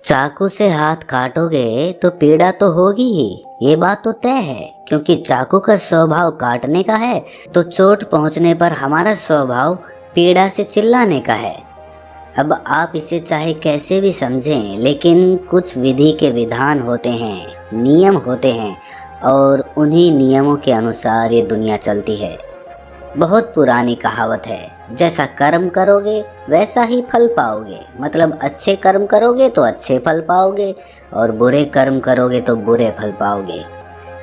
चाकू से हाथ काटोगे तो पीड़ा तो होगी ही, ये बात तो तय है। क्योंकि चाकू का स्वभाव काटने का है, तो चोट पहुंचने पर हमारा स्वभाव पीड़ा से चिल्लाने का है। अब आप इसे चाहे कैसे भी समझें, लेकिन कुछ विधि के विधान होते हैं, नियम होते हैं, और उन्हीं नियमों के अनुसार ये दुनिया चलती है। बहुत पुरानी कहावत है, जैसा कर्म करोगे वैसा ही फल पाओगे। मतलब अच्छे कर्म करोगे तो अच्छे फल पाओगे, और बुरे कर्म करोगे तो बुरे फल पाओगे।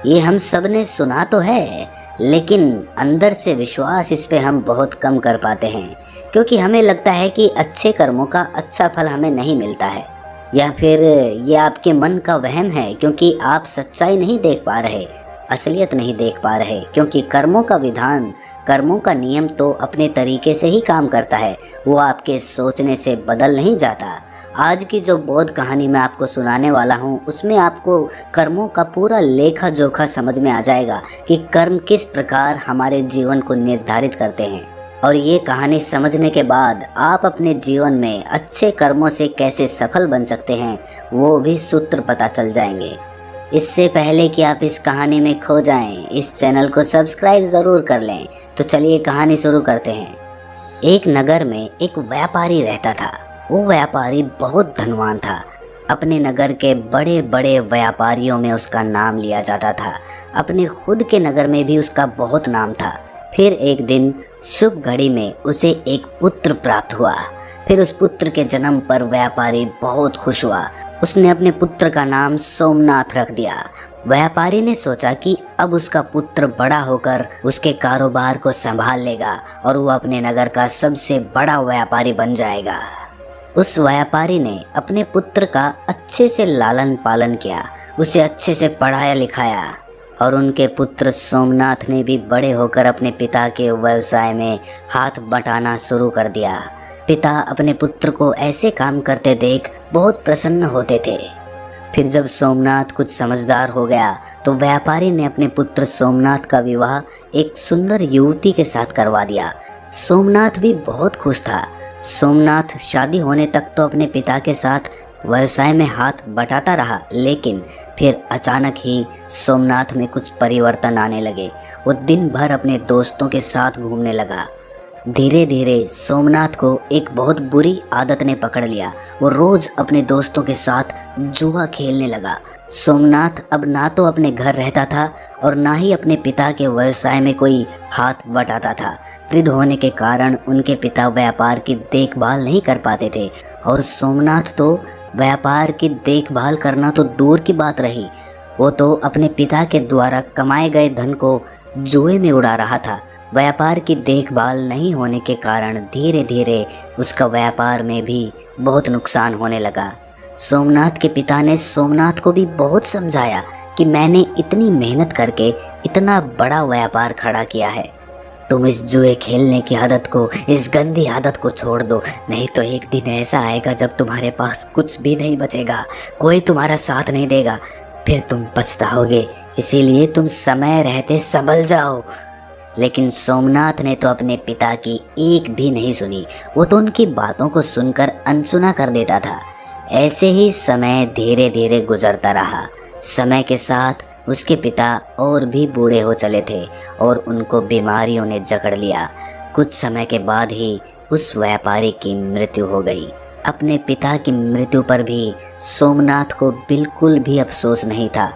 ये हम सब ने सुना तो है, लेकिन अंदर से विश्वास इस पे हम बहुत कम कर पाते हैं। क्योंकि हमें लगता है कि अच्छे कर्मों का अच्छा फल हमें नहीं मिलता है, या फिर ये आपके मन का वहम है, क्योंकि आप सच्चाई नहीं देख पा रहे, असलियत नहीं देख पा रहे। क्योंकि कर्मों का विधान, कर्मों का नियम तो अपने तरीके से ही काम करता है, वो आपके सोचने से बदल नहीं जाता। आज की जो बोध कहानी मैं आपको सुनाने वाला हूँ, उसमें आपको कर्मों का पूरा लेखा जोखा समझ में आ जाएगा कि कर्म किस प्रकार हमारे जीवन को निर्धारित करते हैं। और ये कहानी समझने के बाद आप अपने जीवन में अच्छे कर्मों से कैसे सफल बन सकते हैं, वो भी सूत्र पता चल जाएंगे। इससे पहले कि आप इस कहानी में खो जाएं, इस चैनल को सब्सक्राइब ज़रूर कर लें। तो चलिए कहानी शुरू करते हैं। एक नगर में एक व्यापारी रहता था। वो व्यापारी बहुत धनवान था। अपने नगर के बड़े बड़े व्यापारियों में उसका नाम लिया जाता था। अपने खुद के नगर में भी उसका बहुत नाम था। फिर एक दिन शुभ घड़ी में उसे एक पुत्र प्राप्त हुआ। फिर उस पुत्र के जन्म पर व्यापारी बहुत खुश हुआ। उसने अपने पुत्र का नाम सोमनाथ रख दिया। व्यापारी ने सोचा कि अब उसका पुत्र बड़ा होकर उसके कारोबार को संभाल लेगा और वो अपने नगर का सबसे बड़ा व्यापारी बन जाएगा। उस व्यापारी ने अपने पुत्र का अच्छे से लालन पालन किया, उसे अच्छे से पढ़ाया लिखाया, और उनके पुत्र सोमनाथ ने भी बड़े होकर अपने पिता के व्यवसाय में हाथ बटाना शुरू कर दिया। पिता अपने पुत्र को ऐसे काम करते देख बहुत प्रसन्न होते थे। फिर जब सोमनाथ कुछ समझदार हो गया, तो व्यापारी ने अपने पुत्र सोमनाथ का विवाह एक सुंदर युवती के साथ करवा दिया। सोमनाथ भी बहुत खुश था। सोमनाथ शादी होने तक तो अपने पिता के साथ व्यवसाय में हाथ बटाता रहा, लेकिन फिर अचानक ही सोमनाथ में कुछ परिवर्तन आने लगे। वो दिन भर अपने दोस्तों के साथ घूमने लगा। धीरे धीरे सोमनाथ को एक बहुत बुरी आदत ने पकड़ लिया। वो रोज अपने दोस्तों के साथ जुआ खेलने लगा। सोमनाथ अब ना तो अपने घर रहता था और ना ही अपने पिता के व्यवसाय में कोई हाथ बटाता था। वृद्ध होने के कारण उनके पिता व्यापार की देखभाल नहीं कर पाते थे, और सोमनाथ तो व्यापार की देखभाल करना तो दूर की बात रही, वो तो अपने पिता के द्वारा कमाए गए धन को जुए में उड़ा रहा था। व्यापार की देखभाल नहीं होने के कारण धीरे धीरे उसका व्यापार में भी बहुत नुकसान होने लगा। सोमनाथ के पिता ने सोमनाथ को भी बहुत समझाया कि मैंने इतनी मेहनत करके इतना बड़ा व्यापार खड़ा किया है, तुम इस जुए खेलने की आदत को, इस गंदी आदत को छोड़ दो, नहीं तो एक दिन ऐसा आएगा जब तुम्हारे पास कुछ भी नहीं बचेगा, कोई तुम्हारा साथ नहीं देगा, फिर तुम पछताओगे। इसीलिए तुम समय रहते संभल जाओ। लेकिन सोमनाथ ने तो अपने पिता की एक भी नहीं सुनी। वो तो उनकी बातों को सुनकर अनसुना कर देता था। ऐसे ही समय धीरे धीरे गुजरता रहा। समय के साथ उसके पिता और भी बूढ़े हो चले थे और उनको बीमारियों ने जकड़ लिया। कुछ समय के बाद ही उस व्यापारी की मृत्यु हो गई। अपने पिता की मृत्यु पर भी सोमनाथ को बिल्कुल भी अफसोस नहीं था।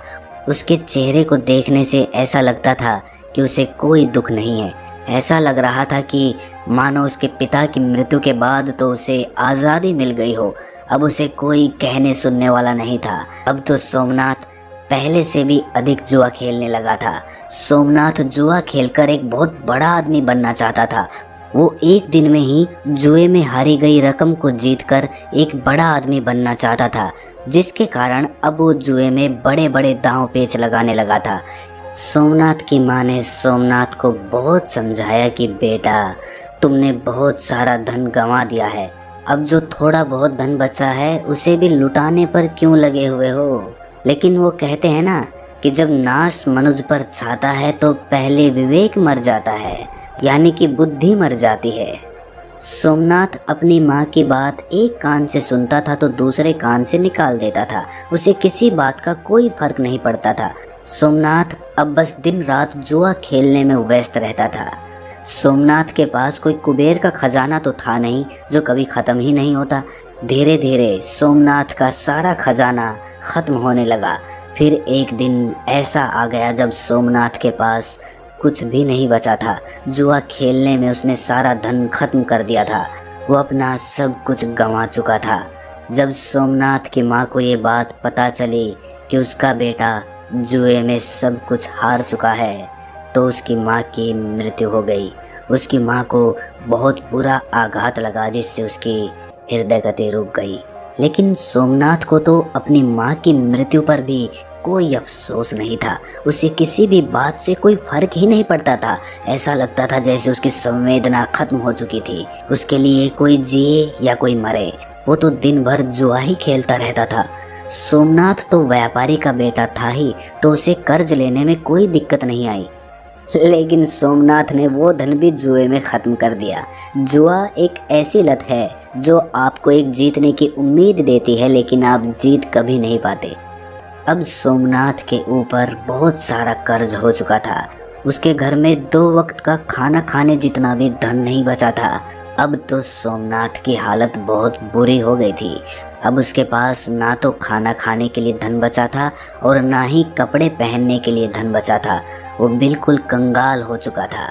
उसके चेहरे को देखने से ऐसा लगता था कि उसे कोई दुख नहीं है। ऐसा लग रहा था कि मानो उसके पिता की मृत्यु के बाद तो उसे आज़ादी मिल गई हो। अब उसे कोई कहने सुनने वाला नहीं था। अब तो सोमनाथ पहले से भी अधिक जुआ खेलने लगा था। सोमनाथ जुआ खेलकर एक बहुत बड़ा आदमी बनना चाहता था। वो एक दिन में ही जुए में हारी गई रकम को जीतकर एक बड़ा आदमी बनना चाहता था, जिसके कारण अब वो जुए में बड़े बड़े दांव पेच लगाने लगा था। सोमनाथ की माँ ने सोमनाथ को बहुत समझाया कि बेटा, तुमने बहुत सारा धन गंवा दिया है, अब जो थोड़ा बहुत धन बचा है उसे भी लुटाने पर क्यों लगे हुए हो। लेकिन वो कहते हैं ना कि जब नाश मनुष्य पर छाता है तो पहले विवेक मर जाता है, यानी कि बुद्धि मर जाती है। सोमनाथ अपनी माँ की बात एक कान से सुनता था तो दूसरे कान से निकाल देता था। उसे किसी बात का कोई फर्क नहीं पड़ता था। सोमनाथ अब बस दिन रात जुआ खेलने में व्यस्त रहता था। सोमनाथ के पास कोई कुबेर का खजाना तो था नहीं जो कभी ख़त्म ही नहीं होता। धीरे धीरे सोमनाथ का सारा खजाना ख़त्म होने लगा। फिर एक दिन ऐसा आ गया जब सोमनाथ के पास कुछ भी नहीं बचा था। जुआ खेलने में उसने सारा धन खत्म कर दिया था। वो अपना सब कुछ गंवा चुका था। जब सोमनाथ की माँ को ये बात पता चली कि उसका बेटा जुए में सब कुछ हार चुका है तो उसकी माँ की मृत्यु हो गई। उसकी माँ को बहुत बुरा आघात लगा जिससे उसकी हृदय गति रुक गई। लेकिन सोमनाथ को तो अपनी माँ की मृत्यु पर भी कोई अफसोस नहीं था। उसे किसी भी बात से कोई फर्क ही नहीं पड़ता था। ऐसा लगता था जैसे उसकी संवेदना खत्म हो चुकी थी। उसके लिए कोई जिए या कोई मरे, वो तो दिन भर जुआ ही खेलता रहता था। सोमनाथ तो व्यापारी का बेटा था ही तो उसे कर्ज लेने में कोई दिक्कत नहीं आई। लेकिन सोमनाथ ने वो धन भी जुए में ख़त्म कर दिया। जुआ एक ऐसी लत है जो आपको एक जीतने की उम्मीद देती है लेकिन आप जीत कभी नहीं पाते। अब सोमनाथ के ऊपर बहुत सारा कर्ज हो चुका था। उसके घर में 2 वक्त का खाना खाने जितना भी धन नहीं बचा था। अब तो सोमनाथ की हालत बहुत बुरी हो गई थी। अब उसके पास ना तो खाना खाने के लिए धन बचा था और ना ही कपड़े पहनने के लिए धन बचा था। वो बिल्कुल कंगाल हो चुका था।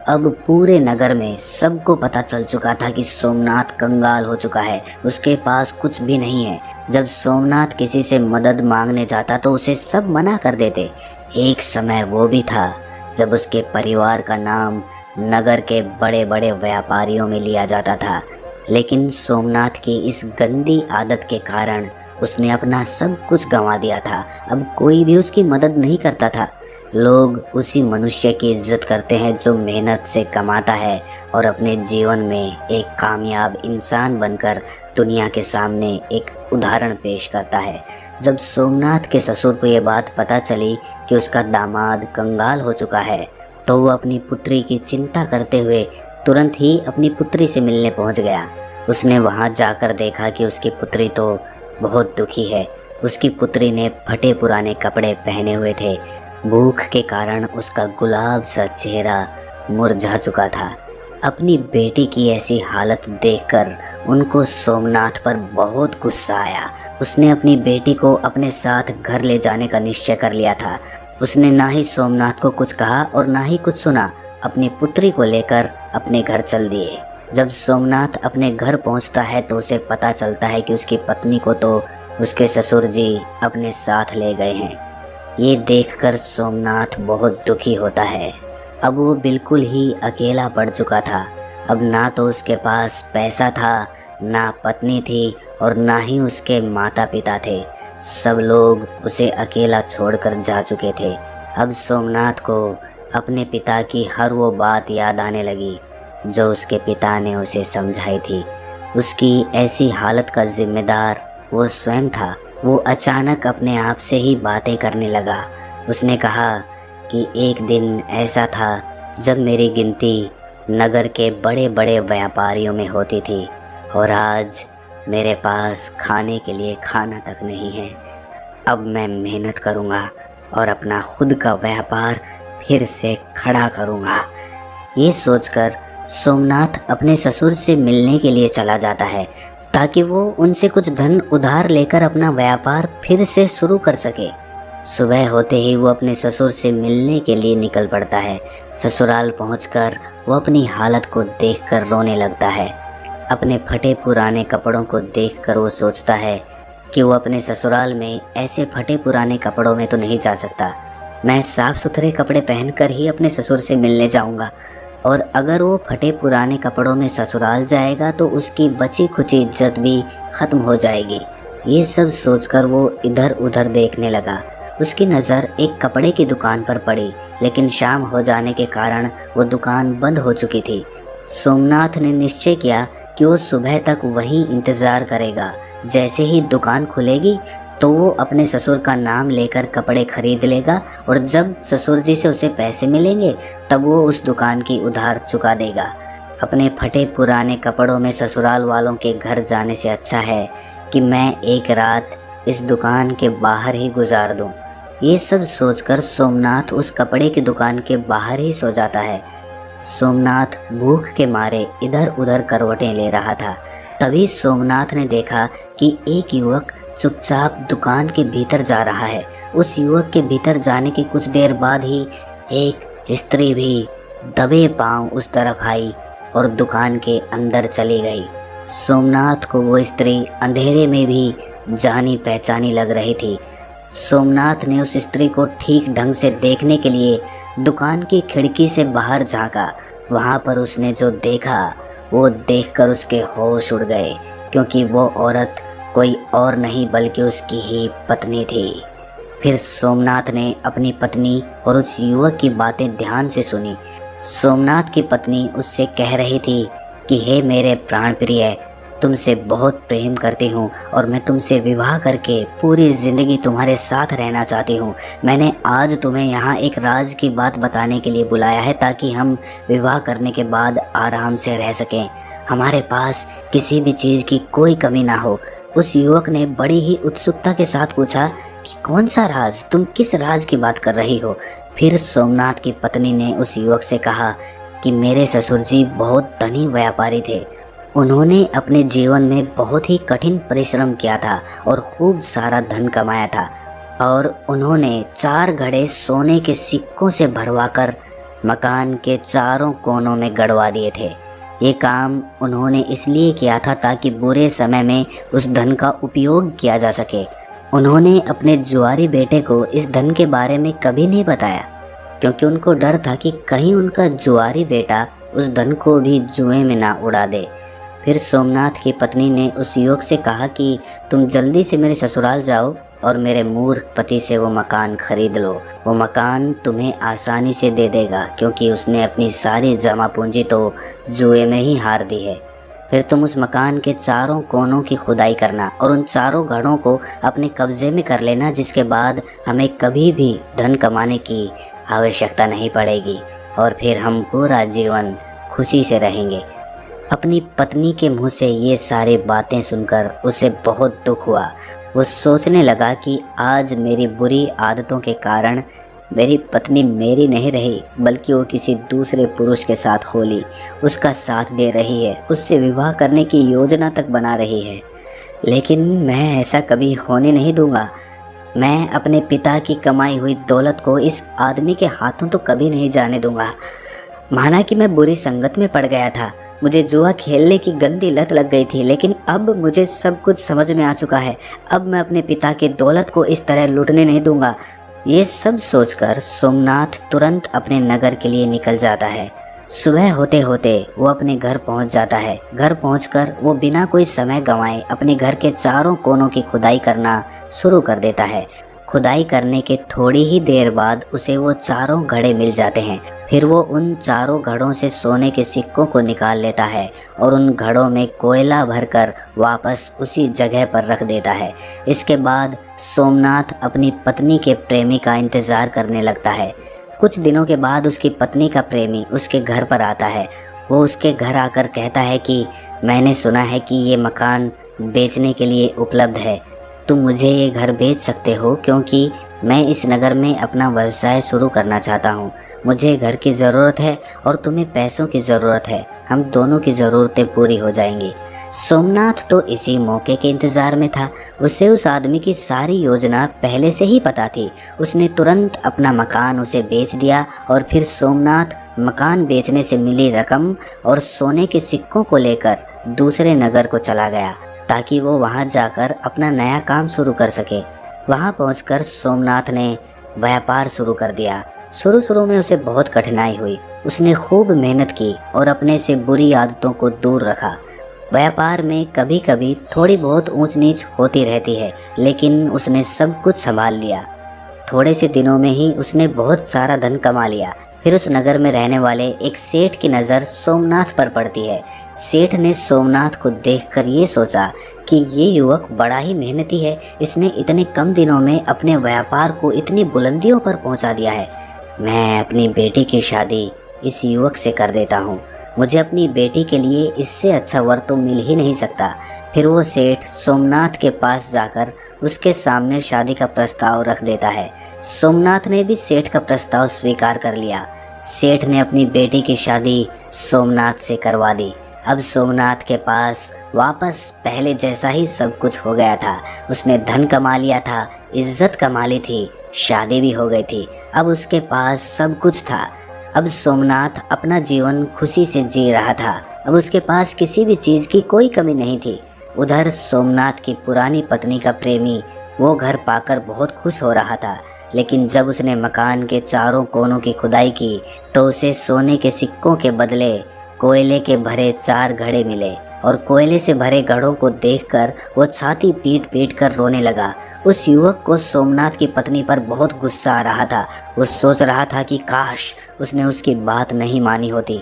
अब पूरे नगर में सबको पता चल चुका था कि सोमनाथ कंगाल हो चुका है, उसके पास कुछ भी नहीं है। जब सोमनाथ किसी से मदद मांगने जाता तो उसे सब मना कर देते। एक समय वो भी था जब उसके परिवार का नाम नगर के बड़े बड़े व्यापारियों में लिया जाता था। लेकिन सोमनाथ की इस गंदी आदत के कारण उसने अपना सब कुछ गंवा दिया था। अब कोई भी उसकी मदद नहीं करता था। लोग उसी मनुष्य की इज्जत करते हैं जो मेहनत से कमाता है और अपने जीवन में एक कामयाब इंसान बनकर दुनिया के सामने एक उदाहरण पेश करता है। जब सोमनाथ के ससुर को ये बात पता चली कि उसका दामाद कंगाल हो चुका है तो वो अपनी पुत्री की चिंता करते हुए तुरंत ही अपनी पुत्री से मिलने पहुंच गया। उसने वहां जाकर देखा कि उसकी पुत्री तो बहुत दुखी है। उसकी पुत्री ने फटे पुराने कपड़े पहने हुए थे। भूख के कारण उसका गुलाब सा चेहरा मुरझा चुका था। अपनी बेटी की ऐसी हालत देखकर उनको सोमनाथ पर बहुत गुस्सा आया। उसने अपनी बेटी को अपने साथ घर ले जाने का निश्चय कर लिया था। उसने ना ही सोमनाथ को कुछ कहा और ना ही कुछ सुना। अपनी पुत्री को लेकर अपने घर चल दिए। जब सोमनाथ अपने घर पहुंचता है तो उसे पता चलता है कि उसकी पत्नी को तो उसके ससुर जी अपने साथ ले गए हैं। ये देखकर सोमनाथ बहुत दुखी होता है। अब वो बिल्कुल ही अकेला पड़ चुका था। अब ना तो उसके पास पैसा था, ना पत्नी थी और ना ही उसके माता पिता थे। सब लोग उसे अकेला छोड़कर जा चुके थे। अब सोमनाथ को अपने पिता की हर वो बात याद आने लगी जो उसके पिता ने उसे समझाई थी। उसकी ऐसी हालत का जिम्मेदार वो स्वयं था। वो अचानक अपने आप से ही बातें करने लगा। उसने कहा कि एक दिन ऐसा था जब मेरी गिनती नगर के बड़े बड़े व्यापारियों में होती थी और आज मेरे पास खाने के लिए खाना तक नहीं है। अब मैं मेहनत करूँगा और अपना खुद का व्यापार फिर से खड़ा करूँगा। ये सोचकर सोमनाथ अपने ससुर से मिलने के लिए चला जाता है ताकि वो उनसे कुछ धन उधार लेकर अपना व्यापार फिर से शुरू कर सके। सुबह होते ही वो अपने ससुर से मिलने के लिए निकल पड़ता है। ससुराल पहुंचकर वो अपनी हालत को देखकर रोने लगता है। अपने फटे पुराने कपड़ों को देखकर वो सोचता है कि वो अपने ससुराल में ऐसे फटे पुराने कपड़ों में तो नहीं जा सकता। मैं साफ़ सुथरे कपड़े पहनकर ही अपने ससुर से मिलने जाऊंगा और अगर वो फटे पुराने कपड़ों में ससुराल जाएगा तो उसकी बची खुची इज्जत भी ख़त्म हो जाएगी। ये सब सोचकर वो इधर उधर देखने लगा। उसकी नज़र एक कपड़े की दुकान पर पड़ी, लेकिन शाम हो जाने के कारण वो दुकान बंद हो चुकी थी। सोमनाथ ने निश्चय किया कि वो सुबह तक वहीं इंतज़ार करेगा। जैसे ही दुकान खुलेगी तो वो अपने ससुर का नाम लेकर कपड़े खरीद लेगा और जब ससुर जी से उसे पैसे मिलेंगे तब वो उस दुकान की उधार चुका देगा। अपने फटे पुराने कपड़ों में ससुराल वालों के घर जाने से अच्छा है कि मैं एक रात इस दुकान के बाहर ही गुजार दूं। ये सब सोचकर सोमनाथ उस कपड़े की दुकान के बाहर ही सो जाता है। सोमनाथ भूख के मारे इधर उधर करवटें ले रहा था। तभी सोमनाथ ने देखा कि एक युवक चुपचाप दुकान के भीतर जा रहा है। उस युवक के भीतर जाने की कुछ देर बाद ही एक स्त्री भी दबे पांव उस तरफ आई और दुकान के अंदर चली गई। सोमनाथ को वो स्त्री अंधेरे में भी जानी पहचानी लग रही थी। सोमनाथ ने उस स्त्री को ठीक ढंग से देखने के लिए दुकान की खिड़की से बाहर झांका। वहाँ पर उसने जो देखा वो देखकर उसके होश उड़ गए, क्योंकि वो औरत कोई और नहीं बल्कि उसकी ही पत्नी थी। फिर सोमनाथ ने अपनी पत्नी और उस युवक की बातें ध्यान से सुनी। सोमनाथ की पत्नी उससे कह रही थी कि हे मेरे प्राण प्रिय, तुमसे बहुत प्रेम करती हूँ और मैं तुमसे विवाह करके पूरी ज़िंदगी तुम्हारे साथ रहना चाहती हूँ। मैंने आज तुम्हें यहाँ एक राज की बात बताने के लिए बुलाया है ताकि हम विवाह करने के बाद आराम से रह सकें। हमारे पास किसी भी चीज़ की कोई कमी ना हो। उस युवक ने बड़ी ही उत्सुकता के साथ पूछा कि कौन सा राज? तुम किस राज की बात कर रही हो? फिर सोमनाथ की पत्नी ने उस युवक से कहा कि मेरे ससुर जी बहुत धनी व्यापारी थे। उन्होंने अपने जीवन में बहुत ही कठिन परिश्रम किया था और खूब सारा धन कमाया था, और उन्होंने 4 घड़े सोने के सिक्कों से भरवाकर मकान के चारों कोनों में गड़वा दिए थे। ये काम उन्होंने इसलिए किया था ताकि बुरे समय में उस धन का उपयोग किया जा सके। उन्होंने अपने जुआरी बेटे को इस धन के बारे में कभी नहीं बताया, क्योंकि उनको डर था कि कहीं उनका जुआरी बेटा उस धन को भी जुए में ना उड़ा दे। फिर सोमनाथ की पत्नी ने उस युवक से कहा कि तुम जल्दी से मेरे ससुराल जाओ और मेरे मूर्ख पति से वो मकान खरीद लो। वो मकान तुम्हें आसानी से दे देगा, क्योंकि उसने अपनी सारी जमा पूंजी तो जुए में ही हार दी है। फिर तुम उस मकान के चारों कोनों की खुदाई करना और उन चारों घड़ों को अपने कब्जे में कर लेना, जिसके बाद हमें कभी भी धन कमाने की आवश्यकता नहीं पड़ेगी और फिर हम पूरा जीवन खुशी से रहेंगे। अपनी पत्नी के मुंह से ये सारी बातें सुनकर उसे बहुत दुख हुआ। वो सोचने लगा कि आज मेरी बुरी आदतों के कारण मेरी पत्नी मेरी नहीं रही, बल्कि वो किसी दूसरे पुरुष के साथ होली उसका साथ दे रही है, उससे विवाह करने की योजना तक बना रही है। लेकिन मैं ऐसा कभी होने नहीं दूंगा। मैं अपने पिता की कमाई हुई दौलत को इस आदमी के हाथों तो कभी नहीं जाने दूंगा। माना कि मैं बुरी संगत में पड़ गया था, मुझे जुआ खेलने की गंदी लत लग गई थी, लेकिन अब मुझे सब कुछ समझ में आ चुका है। अब मैं अपने पिता की दौलत को इस तरह लूटने नहीं दूंगा। ये सब सोचकर सोमनाथ तुरंत अपने नगर के लिए निकल जाता है। सुबह होते होते वो अपने घर पहुंच जाता है। घर पहुंचकर वो बिना कोई समय गंवाए अपने घर के चारों कोनों की खुदाई करना शुरू कर देता है। खुदाई करने के थोड़ी ही देर बाद उसे वो चारों घड़े मिल जाते हैं। फिर वो उन चारों घड़ों से सोने के सिक्कों को निकाल लेता है और उन घड़ों में कोयला भरकर वापस उसी जगह पर रख देता है। इसके बाद सोमनाथ अपनी पत्नी के प्रेमी का इंतज़ार करने लगता है। कुछ दिनों के बाद उसकी पत्नी का प्रेमी उसके घर पर आता है। वो उसके घर आकर कहता है कि मैंने सुना है कि ये मकान बेचने के लिए उपलब्ध है। तुम मुझे ये घर बेच सकते हो, क्योंकि मैं इस नगर में अपना व्यवसाय शुरू करना चाहता हूँ। मुझे घर की ज़रूरत है और तुम्हें पैसों की ज़रूरत है। हम दोनों की ज़रूरतें पूरी हो जाएंगी। सोमनाथ तो इसी मौके के इंतज़ार में था। उसे उस आदमी की सारी योजना पहले से ही पता थी। उसने तुरंत अपना मकान उसे बेच दिया और फिर सोमनाथ मकान बेचने से मिली रकम और सोने के सिक्कों को लेकर दूसरे नगर को चला गया, ताकि वो वहाँ जाकर अपना नया काम शुरू कर सके। वहाँ पहुँचकर सोमनाथ ने व्यापार शुरू कर दिया। शुरू में उसे बहुत कठिनाई हुई। उसने खूब मेहनत की और अपने से बुरी आदतों को दूर रखा। व्यापार में कभी कभी थोड़ी बहुत ऊंच नीच होती रहती है, लेकिन उसने सब कुछ संभाल लिया। थोड़े से दिनों में ही उसने बहुत सारा धन कमा लिया। फिर उस नगर में रहने वाले एक सेठ की नज़र सोमनाथ पर पड़ती है। सेठ ने सोमनाथ को देखकर ये सोचा कि ये युवक बड़ा ही मेहनती है। इसने इतने कम दिनों में अपने व्यापार को इतनी बुलंदियों पर पहुंचा दिया है। मैं अपनी बेटी की शादी इस युवक से कर देता हूँ। मुझे अपनी बेटी के लिए इससे अच्छा वर तो मिल ही नहीं सकता। फिर वो सेठ सोमनाथ के पास जाकर उसके सामने शादी का प्रस्ताव रख देता है। सोमनाथ ने भी सेठ का प्रस्ताव स्वीकार कर लिया। सेठ ने अपनी बेटी की शादी सोमनाथ से करवा दी। अब सोमनाथ के पास वापस पहले जैसा ही सब कुछ हो गया था। उसने धन कमा लिया था, इज्जत कमा ली थी, शादी भी हो गई थी। अब उसके पास सब कुछ था। अब सोमनाथ अपना जीवन खुशी से जी रहा था। अब उसके पास किसी भी चीज़ की कोई कमी नहीं थी। उधर सोमनाथ की पुरानी पत्नी का प्रेमी वो घर पाकर बहुत खुश हो रहा था। लेकिन जब उसने मकान के चारों कोनों की खुदाई की तो उसे सोने के सिक्कों के बदले कोयले के भरे 4 घड़े मिले। और कोयले से भरे घड़ों को देखकर वो छाती पीट पीट कर रोने लगा। उस युवक को सोमनाथ की पत्नी पर बहुत गुस्सा आ रहा था। वो सोच रहा था कि काश उसने उसकी बात नहीं मानी होती।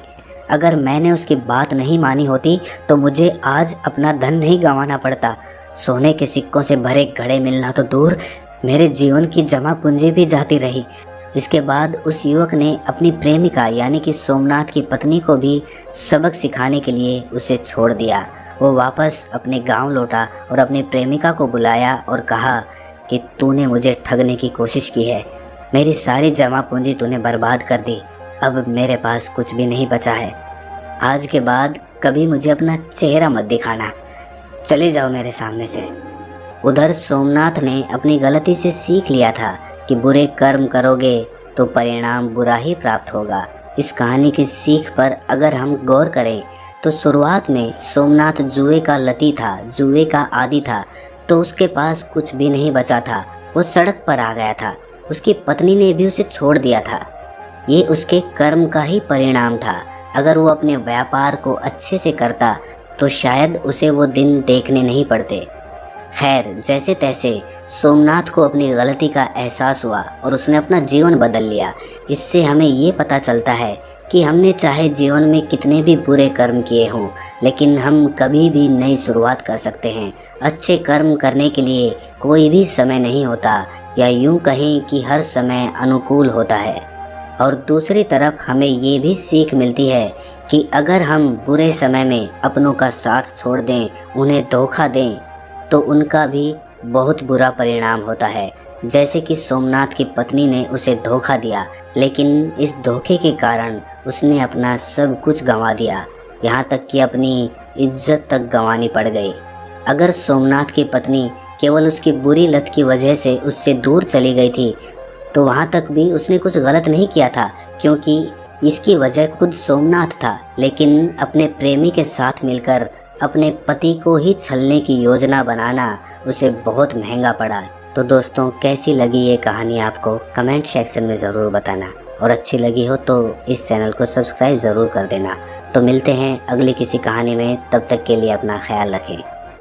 अगर मैंने उसकी बात नहीं मानी होती तो मुझे आज अपना धन नहीं गंवाना पड़ता। सोने के सिक्कों से भरे घड़े मिलना तो दूर, मेरे जीवन की जमा पूंजी भी जाती रही। इसके बाद उस युवक ने अपनी प्रेमिका यानी कि सोमनाथ की पत्नी को भी सबक सिखाने के लिए उसे छोड़ दिया। वो वापस अपने गांव लौटा और अपनी प्रेमिका को बुलाया और कहा कि तूने मुझे ठगने की कोशिश की है, मेरी सारी जमा पूंजी तूने बर्बाद कर दी, अब मेरे पास कुछ भी नहीं बचा है। आज के बाद कभी मुझे अपना चेहरा मत दिखाना, चले जाओ मेरे सामने से। उधर सोमनाथ ने अपनी गलती से सीख लिया था कि बुरे कर्म करोगे तो परिणाम बुरा ही प्राप्त होगा। इस कहानी की सीख पर अगर हम गौर करें तो शुरुआत में सोमनाथ जुए का लती था, जुए का आदी था, तो उसके पास कुछ भी नहीं बचा था। वो सड़क पर आ गया था। उसकी पत्नी ने भी उसे छोड़ दिया था। ये उसके कर्म का ही परिणाम था। अगर वो अपने व्यापार को अच्छे से करता तो शायद उसे वो दिन देखने नहीं पड़ते। खैर, जैसे तैसे सोमनाथ को अपनी गलती का एहसास हुआ और उसने अपना जीवन बदल लिया। इससे हमें ये पता चलता है कि हमने चाहे जीवन में कितने भी बुरे कर्म किए हों, लेकिन हम कभी भी नई शुरुआत कर सकते हैं। अच्छे कर्म करने के लिए कोई भी समय नहीं होता, या यूं कहें कि हर समय अनुकूल होता है। और दूसरी तरफ हमें ये भी सीख मिलती है कि अगर हम बुरे समय में अपनों का साथ छोड़ दें, उन्हें धोखा दें, तो उनका भी बहुत बुरा परिणाम होता है। जैसे कि सोमनाथ की पत्नी ने उसे धोखा दिया, लेकिन इस धोखे के कारण उसने अपना सब कुछ गंवा दिया, यहाँ तक कि अपनी इज्जत तक गंवानी पड़ गई। अगर सोमनाथ की पत्नी केवल उसकी बुरी लत की वजह से उससे दूर चली गई थी तो वहाँ तक भी उसने कुछ गलत नहीं किया था, क्योंकि इसकी वजह खुद सोमनाथ था। लेकिन अपने प्रेमी के साथ मिलकर अपने पति को ही छलने की योजना बनाना उसे बहुत महंगा पड़ा। तो दोस्तों, कैसी लगी ये कहानी आपको कमेंट सेक्शन में ज़रूर बताना, और अच्छी लगी हो तो इस चैनल को सब्सक्राइब ज़रूर कर देना। तो मिलते हैं अगली किसी कहानी में, तब तक के लिए अपना ख्याल रखें।